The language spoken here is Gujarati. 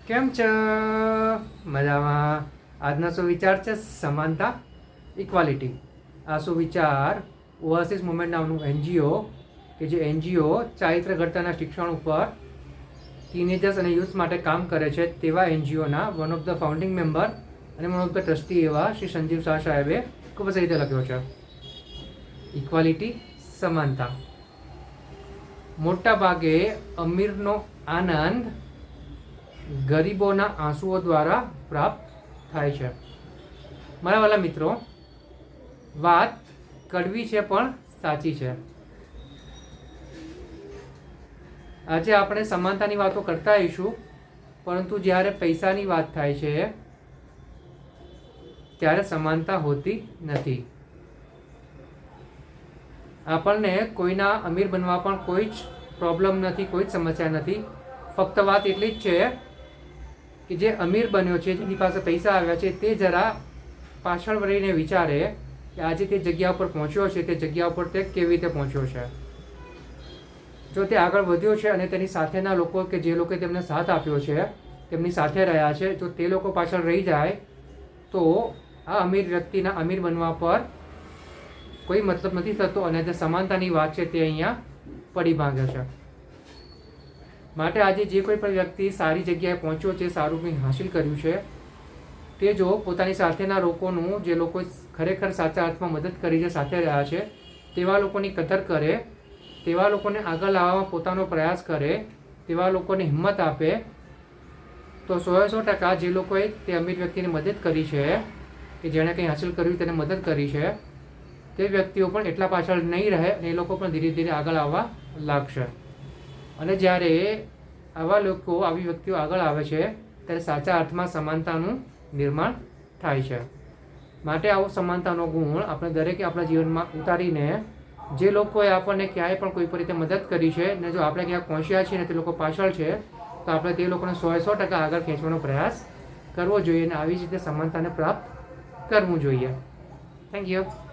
કેમ છો? મજામાં. આજનો સુવિચાર છે સમાનતા, ઇક્વાલિટી. આ સુવિચાર ઓએસિસ મુવમેન્ટ નામનું એનજીઓ કે જે એનજીઓ ચારિત્ર ઘડતરના શિક્ષણ ઉપર ટીનેજર્સ અને યુથ માટે કામ કરે છે તેવા એનજીઓના one of the founding member અને વન ઓફ ધ ટ્રસ્ટી એવા શ્રી સંજીવ શાહ સાહેબે ખૂબ જ રીતે લખ્યો છે ઇક્વાલિટી, સમાનતા. મોટા ભાગે અમીરનો આનંદ ગરીબોના આંસુઓ દ્વારા પ્રાપ્ત થાય છે. મારા વાલા મિત્રો, વાત કડવી છે પણ સાચી છે. આજે આપણે સમાનતાની વાતો કરતા આવીશું, પરંતુ જ્યારે પૈસાની વાત થાય છે ત્યારે સમાનતા હોતી નથી. આપણને કોઈના અમીર બનવા પણ કોઈ જ પ્રોબ્લેમ નથી, કોઈ જ સમસ્યા નથી. ફક્ત વાત એટલી જ છે કે જે અમીર બન્યો છે, જેની પાસે પૈસા આવ્યા છે, તે જરા પાછળ વળીને વિચારે કે આજે તે જગ્યા ઉપર પહોંચ્યો છે, તે જગ્યા ઉપર તે કેવી રીતે પહોંચ્યો છે. જો તે આગળ વધ્યો છે અને તેની સાથેના લોકો કે જે લોકોએ તેમને સાથ આપ્યો છે, તેમની સાથે રહ્યા છે, જો તે લોકો પાછળ રહી જાય તો આ અમીર વ્યક્તિના અમીર બનવા પર કોઈ મતલબ નથી થતો અને જે સમાનતાની વાત છે તે અહીંયા પડી ભાંગે છે. માટે આજે જે કોઈ પણ વ્યક્તિ સારી જગ્યાએ પહોંચ્યો છે, સારું કંઈ હાંસિલ કર્યું છે, તે જો પોતાની સાથેના લોકોનું, જે લોકો ખરેખર સાચા અર્થમાં મદદ કરી છે, સાથે રહ્યા છે, તેવા લોકોની કદર કરે, તેવા લોકોને આગળ લાવવામાં પોતાનો પ્રયાસ કરે, તેવા લોકોને હિંમત આપે, તો 100% જે લોકોએ તે અમીર વ્યક્તિને મદદ કરી છે, કે જેણે કંઈ હાંસિલ કર્યું તેને મદદ કરી છે, તે વ્યક્તિઓ પણ એટલા પાછળ નહીં રહે અને એ લોકો પણ ધીરે ધીરે આગળ આવવા લાગશે. અને જ્યારે આવા લોકો, આવી વ્યક્તિઓ આગળ આવે છે ત્યારે સાચા અર્થમાં સમાનતાનું નિર્માણ થાય છે. માટે આવો સમાનતાનો ગુણ આપણે દરેકે આપણા જીવનમાં ઉતારીને, જે લોકોએ આપણને ક્યાંય પણ કોઈ પણ રીતે મદદ કરી છે ને જો આપણે ક્યાંક પહોંચ્યા છીએ ને તે લોકો પાછળ છે, તો આપણે તે લોકોને 100% આગળ ખેંચવાનો પ્રયાસ કરવો જોઈએ અને આવી જ રીતે સમાનતાને પ્રાપ્ત કરવું જોઈએ. Thank you.